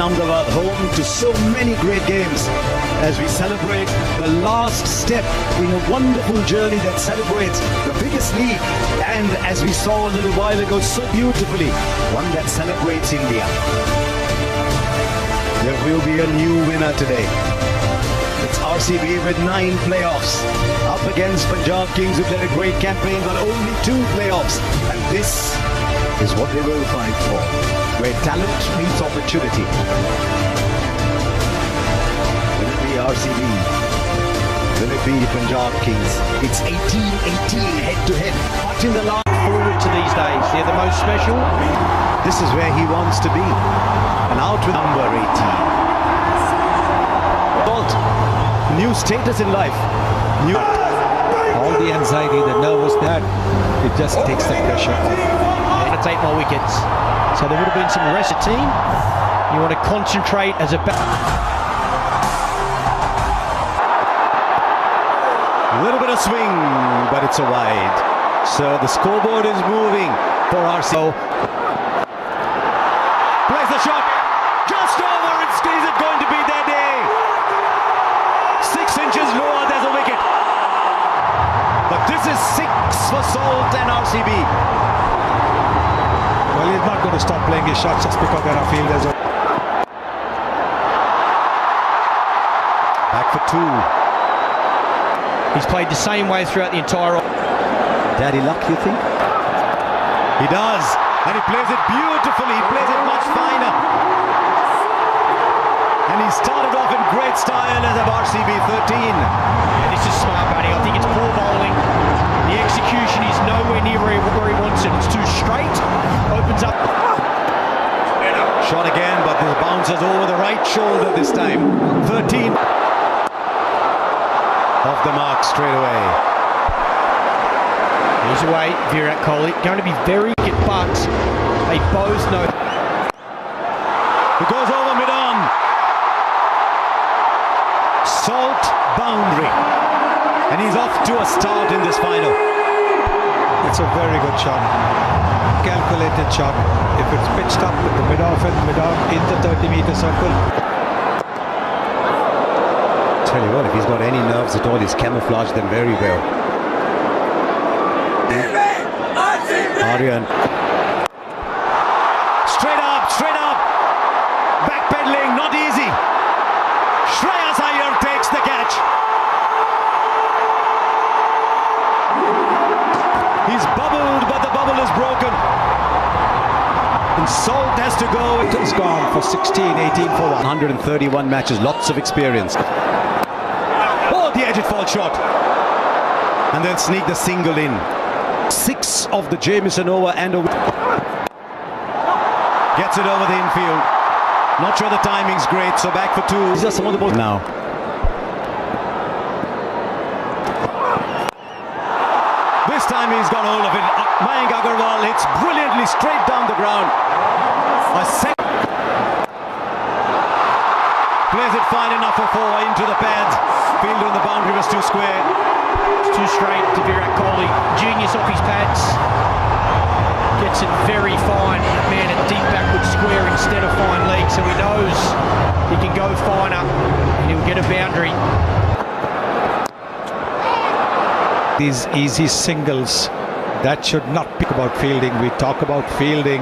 Ahmedabad, home to so many great games, as we celebrate the last step in a wonderful journey that celebrates the biggest league, and as we saw a little while ago so beautifully, one that celebrates India. There will be a new winner today. It's RCB with 9 playoffs up against Punjab Kings, who played a great campaign but only 2 playoffs, and this is what they will fight for, where talent meets opportunity. Will it be RCB? Will it be Punjab Kings? It's 18-18 head-to-head. Watching the last forward to these days, they're the most special. This is where he wants to be. And out with number 18. New status in life. All the anxiety, the nervous, that it just takes the pressure off. And 8 more wickets. So there would have been some rest of the team. You want to concentrate as a A little bit of swing, but it's a wide. So the scoreboard is moving for RCB. Plays the shot. Just over. Is it going to be their day? 6 inches lower, there's a wicket. But this is 6 for Salt and RCB. Well, he's not going to stop playing his shots just because there are fielders. Back for 2. He's played the same way throughout the entire... Daddy luck, you think? He does. And he plays it beautifully. He plays it much finer. And he started off in great style as a RCB 13. Yeah, this is smart batting. I think it's poor bowling. The execution is nowhere near where he wants it. It's too straight. Opens up. Shot again, but the bounces over the right shoulder this time. 13. Off the mark straight away. He's away, Virat Kohli. Going to be very good, but they both know. It goes over mid-on. Salt boundary. And he's off to a start in this final. It's a very good shot. Calculated shot. If it's pitched up with the mid-off and mid-on in the 30-meter circle. Tell you what, if he's got any nerves at all, he's camouflaged them very well. Aryan. Straight up. Backpedaling, not easy. Shreyas Iyer takes the catch. He's bubbled, but the bubble is broken. And Salt has to go. It's gone for 16, 18 for 1. 131 matches, lots of experience. Oh, the edge it fall shot. And then sneak the single in. 6 of the Jamieson over and over. Gets it over the infield. Not sure the timing's great, so back for 2. These are some of the balls now. This time he's got hold of it. Mayank Agarwal hits brilliantly straight down the ground. A second. Plays it fine enough for 4 into the pads. Field on the boundary was too square. It's too straight to Virat Kohli. Genius off his pads. Gets it very fine. Man, a deep backward square instead of fine leg, so he knows he can go finer and he'll get a boundary. These easy singles, that should not be about fielding. We talk about fielding.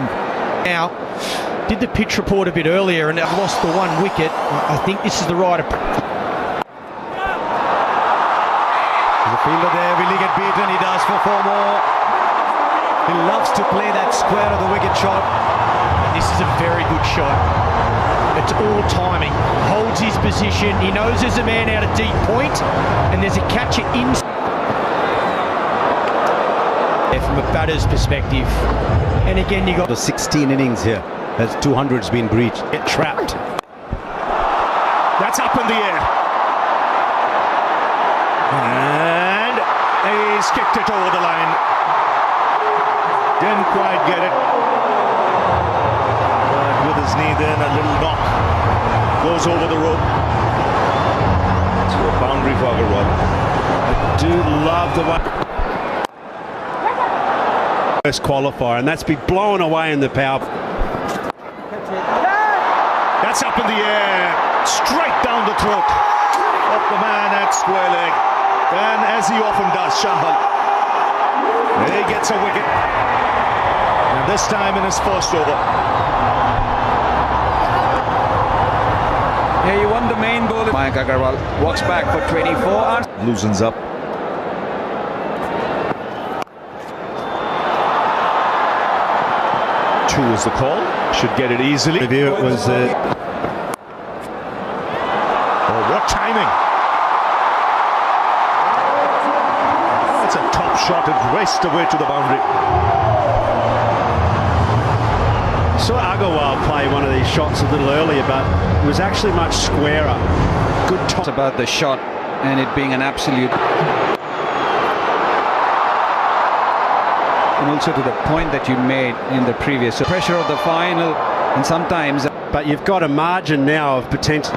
Now, did the pitch report a bit earlier and I've lost the 1 wicket. I think this is the right approach. The fielder there, will he get beaten? He does for 4 more. He loves to play that square of the wicket shot. This is a very good shot. It's all timing. Holds his position. He knows there's a man out of deep point and there's a catcher in. From a batter's perspective. And again, you got the 16 innings here as 200's been breached. Get trapped. That's up in the air. And he's kicked it over the line. Didn't quite get it. But with his knee then, a little knock. Goes over the rope. To a boundary for Agarwal. I do love the one. First qualifier, and that's been blown away in the power. That's up in the air, straight down the throat of the man at square leg. And as he often does, Shahal, he gets a wicket. And this time in his first over. Yeah, he won the main ball. Mayank Agarwal walks back for 24. Loosens up. Two is the call. Should get it easily. Review it was. Oh, what timing! It's a top shot. It raced away to the boundary. Saw Agarwal play one of these shots a little earlier, but it was actually much squarer. Good top. It's about the shot and it being an absolute. And also to the point that you made in the previous. So pressure of the final, and sometimes. But you've got a margin now of potential.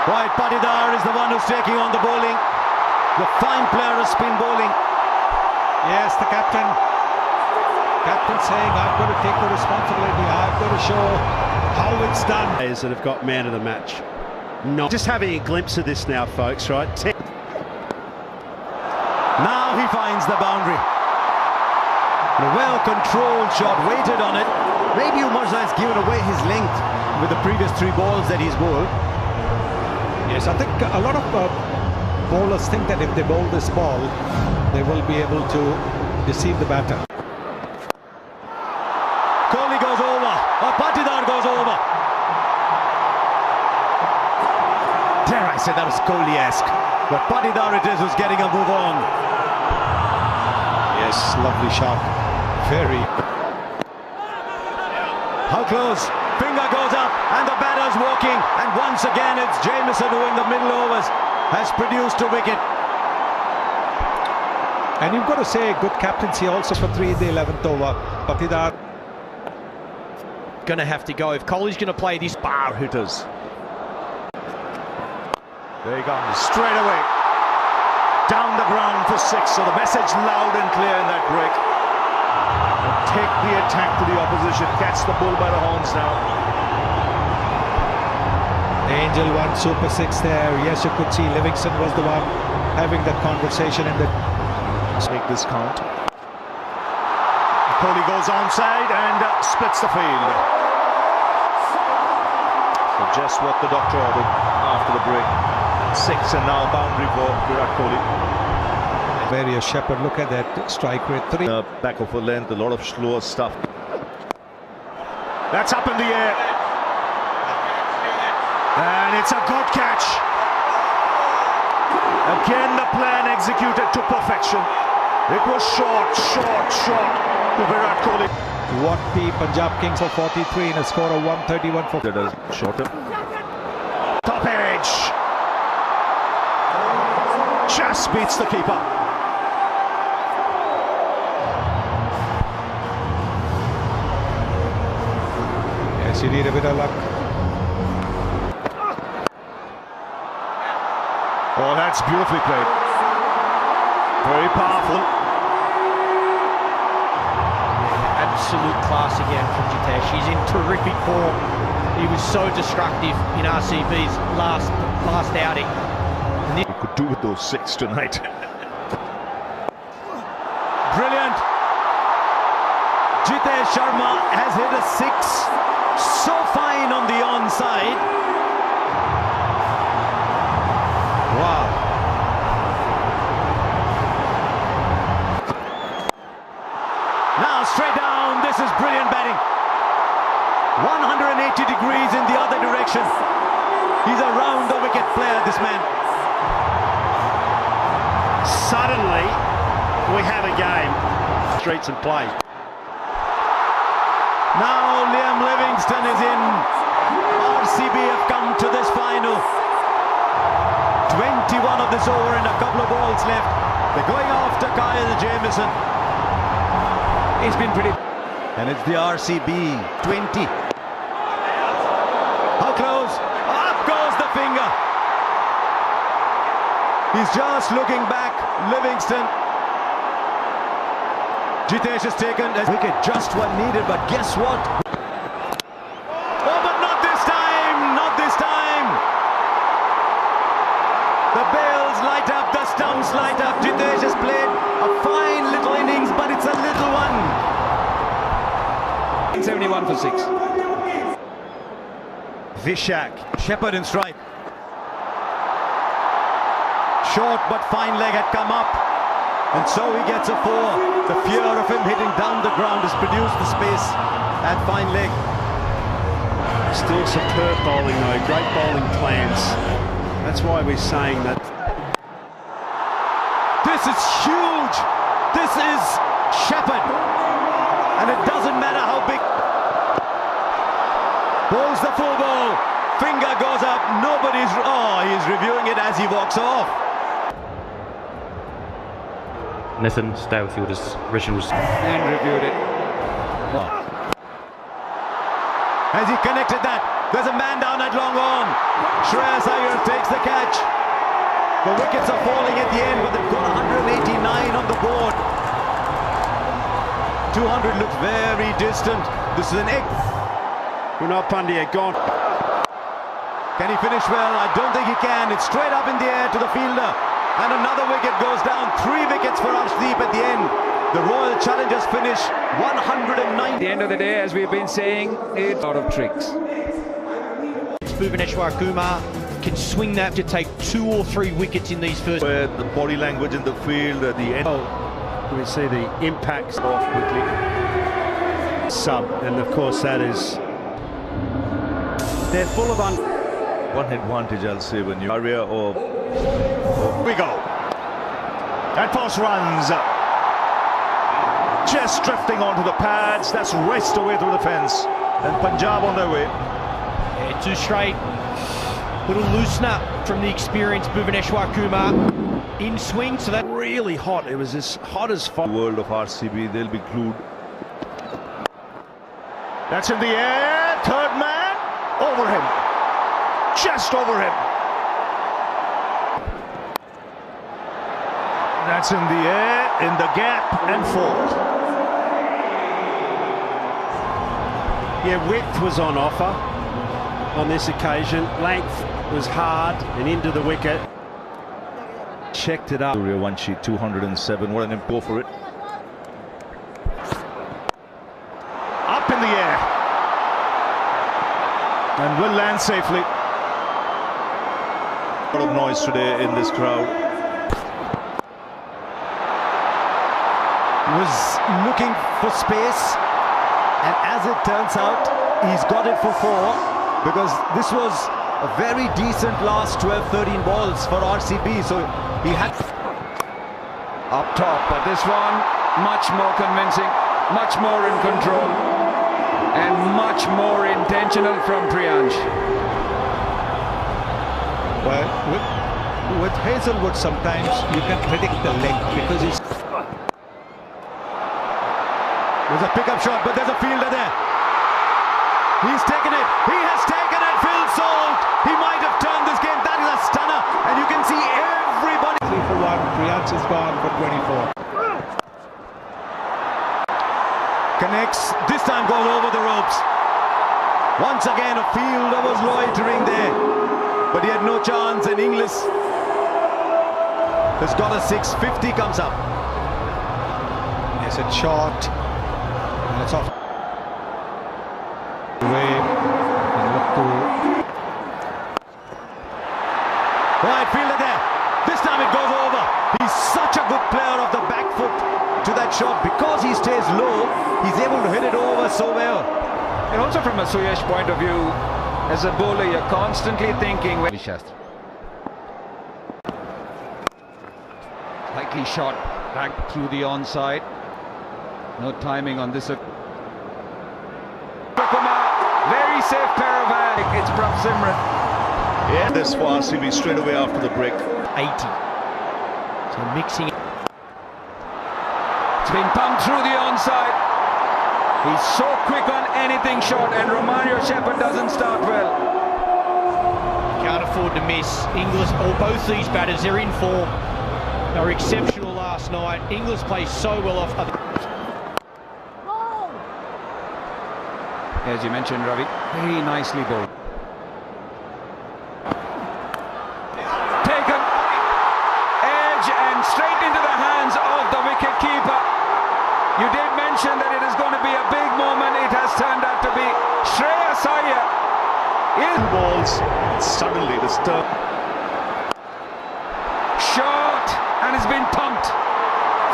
Right, Patidar is the one who's taking on the bowling. The fine player of spin bowling. Yes, the captain saying, I've got to take the responsibility, I've got to show how it's done. Players that have got man of the match. Not just having a glimpse of this now, folks, right? Now he finds the boundary. A well-controlled shot, waited on it. Maybe Umarza has given away his length with the previous 3 balls that he's bowled. Yes, I think a lot of bowlers think that if they bowl this ball, they will be able to deceive the batter. Kohli goes over, or Patidar goes over. Dare I say that was Kohli-esque, but Patidar it is who's getting a move on. Yes, lovely shot. Very. How close? Finger goes up, and the batter's walking, and once again it's Jamieson who in the middle overs has produced a wicket. And you've got to say good captaincy also for 3 in the 11th over. Patidar Going to have to go. If Kohli's going to play this, Bar hitters. There he comes, straight away. Down the ground for 6, so the message loud and clear in that break. And take the attack to the opposition, catch the bull by the horns now. Angel won Super 6 there. Yes, you could see Livingston was the one having that conversation in the. Make this count. Kohli goes onside and splits the field. So just what the doctor ordered after the break. 6 and now boundary for Virat Kohli. Various Shepherd, look at that strike rate. 3. Back of a length, a lot of slower stuff. That's up in the air. And it's a good catch. Again, the plan executed to perfection. It was short to Virat Kohli. What the Punjab Kings for 43 in a score of 131 for. Shorter. Top edge. Just beats the keeper. Yes, you need a bit of luck. Oh, that's beautifully played. Very powerful. absolute class again from Jitesh. He's in terrific form. He was so destructive in RCB's last outing. He could do with those 6 tonight. Brilliant. Jitesh Sharma has hit a 6. So fine on the onside. Wow. Now straight down. This is brilliant batting. 180 degrees in the other direction. He's a round the wicket player, this man. Suddenly, we have a game. Streets and play. Now Liam Livingston is in. RCB have come to this final. 21 of this over and a couple of balls left. They're going after Kyle Jamieson. He's been pretty. And it's the RCB 20. How close? Up goes the finger. He's just looking back. Livingston Jitesh has taken a wicket, just one needed, but guess what? Oh, but not this time! Not this time! The bails light up, the stumps light up. Jitesh has played a fine little innings, but it's a little one. 71 for 6. Vishak, Shepherd in strike. Short but fine leg had come up, and so he gets a 4. The fear of him hitting down the ground has produced the space at fine leg. Still superb bowling though, great bowling plans. That's why we're saying that. This is huge. This is Shepherd, and it doesn't matter how big. Bowls the full ball, finger goes up, nobody's, he's reviewing it as he walks off. Nathan Stowfield's original And reviewed it. As he connected that, there's a man down at long on. Shreyas Iyer takes the catch. The wickets are falling at the end, but they've got 189 on the board. 200 looks very distant. This is an egg. Kunal Pandya gone. Can he finish well? I don't think he can. It's straight up in the air to the fielder. And another wicket goes down. 3 wickets for Arshdeep at the end. The Royal Challengers finish 109. At the end of the day, as we've been saying, it's out of tricks. Bhuvaneshwar Kumar can swing that to take 2 or 3 wickets in these first. Where the body language in the field at the end. We see the impacts off quickly. Sub, and of course that is. They're full of One advantage, I'll say, when you area or we go. And Foss runs. Just drifting onto the pads. That's raced away through the fence. And Punjab on their way. Yeah, 2 straight. Little loosener from the experienced Bhuvaneshwar Kumar in swing. So that really hot. It was as hot as fire. The world of RCB, they'll be glued. That's in the air. Third man over him. Just over him. That's in the air, in the gap, and 4. Yeah, width was on offer on this occasion. Length was hard and into the wicket. Checked it up. Surya one sheet, 207. What an go for it. Up in the air. And will land safely. A lot of noise today in this crowd. Was looking for space, and as it turns out, he's got it for 4, because this was a very decent last 12-13 balls for RCB, so he had Up top, but this one much more convincing, much more in control, and much more intentional from Priyansh. Well, with Hazelwood sometimes you can predict the length because he's. There's a pickup shot, but there's a fielder there. He's taken it. He has taken it. Phil Salt. He might have turned this game. That is a stunner, and you can see everybody. 3 for 1. Priyansh is gone for 24. Connects. This time goes over the ropes. Once again, a fielder was loitering there, but he had no chance. And Inglis has got a 6. 50 comes up. Yes, it's short. And it's off. Away. And look to. Right, fielder there. This time it goes over. He's such a good player of the back foot to that shot. Because he stays low, he's able to hit it over so well. And also from a Suyash point of view, as a bowler, you're constantly thinking. Likely shot back through the onside. No timing on this. Kumar, very safe pair of hands. It's Prabh Simran. Yeah, this for RCB straight away after the break. 80. So mixing. It's been pumped through the onside. He's so quick on anything short, and Romario Shepherd doesn't start well. Can't afford to miss. Inglis, or both these batters, they're in form. They were exceptional last night. Inglis plays so well off. as you mentioned, Ravi. Very nicely bowled. Taken. Edge and straight into the hands of the wicket keeper. You did mention that it is going to be a big moment. It has turned out to be Shreyas Iyer. Two balls, suddenly the stump. Short, and it's been thumped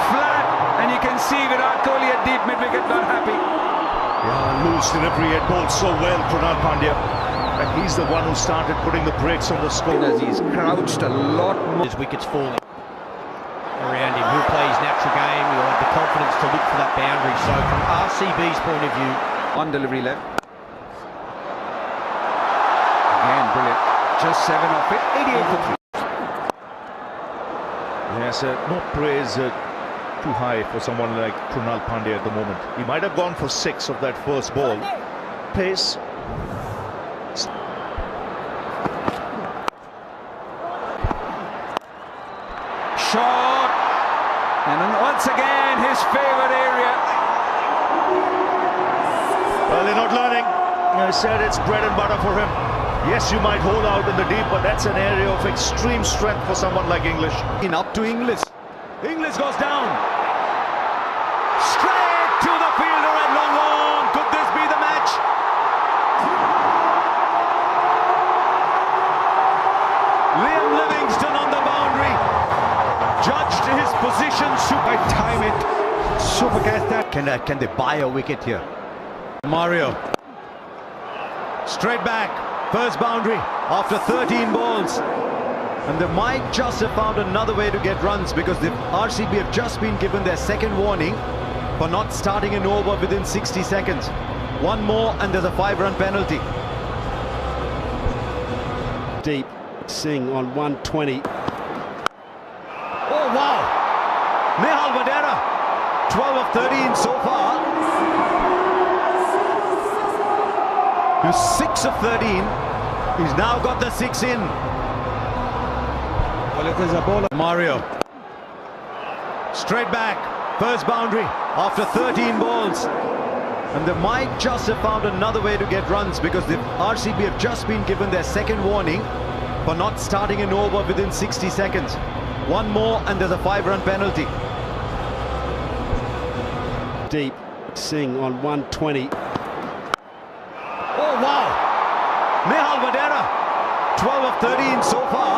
flat, and you can see Virat Kohli at deep mid-wicket, not happy. Yeah, loose delivery, had bowled so well, Krunal Pandya. And he's the one who started putting the brakes on the score. As he's crouched a lot more. His wickets falling around him. He'll play his natural game. He'll have the confidence to look for that boundary. So from RCB's point of view, On delivery left. Again, brilliant. Just 7 off it. 88 for 3. Yes, no praise too high for someone like Krunal Pandya at the moment. He might have gone for 6 of that first ball. Pace. Short. And then once again, his favourite area. Well, they're not learning. I said it's bread and butter for him. Yes, you might hold out in the deep, but that's an area of extreme strength for someone like English. Up to Inglis. Inglis goes down. Straight to the fielder and long on. Could this be the match? Liam Livingston on the boundary. Judged his position. I time it. Super catch that. Can they buy a wicket here? Mario. Straight back. First boundary after 13 balls. And they might just have found another way to get runs because the RCB have just been given their second warning for not starting an over within 60 seconds. One more and there's a 5-run penalty. Deep. Singh on 120. Oh, wow! Nehal Vadera, 12 of 13 so far. He's 6 of 13. He's now got the 6 in. Well, if there's a bowler. Mario. Straight back. First boundary after 13 balls. And they might just have found another way to get runs because the RCB have just been given their second warning for not starting an over within 60 seconds. One more and there's a 5-run penalty. Deep. Singh on 120. Oh, wow! Nehal Vadera, 12 of 13 so far.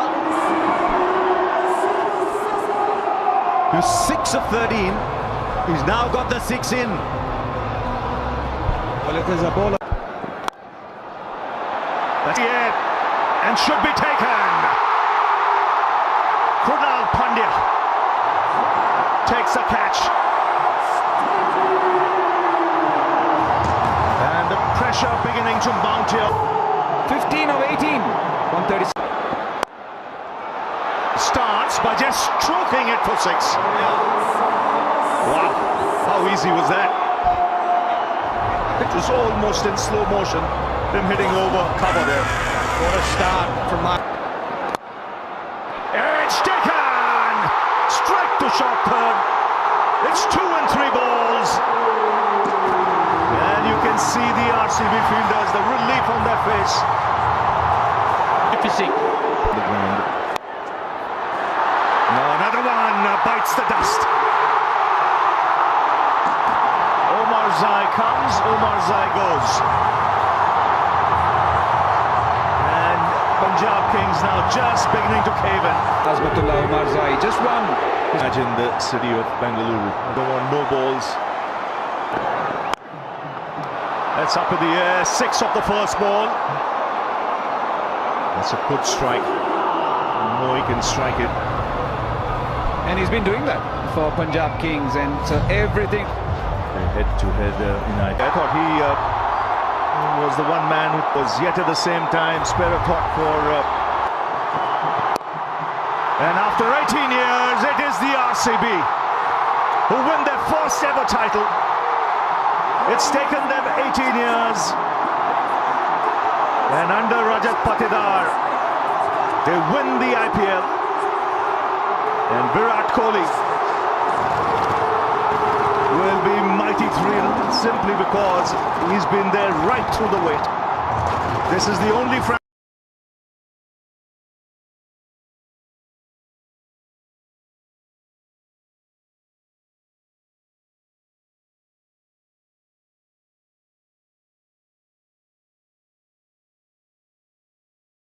He's 6 of 13. He's now got the 6 in. Well, if there's a bowler. That's it. And should be taken. Krunal Pandya takes the catch. And the pressure beginning to mount here. 15 of 18. 136. Starts by just stroking it for 6. Wow, how easy was that? It was almost in slow motion, him hitting over cover there. what a start from Mark. It's taken! Straight to short third. It's 2 and 3 balls. And you can see the RCB fielders, the relief on their face. Magnificent. The ground. No, another one bites the dust. Omar Zai comes, Omar Zai goes. And Punjab Kings now just beginning to cave in. Azmatullah Omar Zai, just one. Imagine the city of Bengaluru. Don't want no balls. That's up in the air. 6 of the first ball. That's a good strike. No, he can strike it. And he's been doing that for Punjab Kings, and so everything. Head-to-head United. I thought he was the one man who was yet at the same time spare a thought for. And after 18 years, it is the RCB who win their first ever title. It's taken them 18 years. And under Rajat Patidar, they win the IPL. And Virat Kohli will be mighty thrilled. simply because he's been there right through the wait. This is the only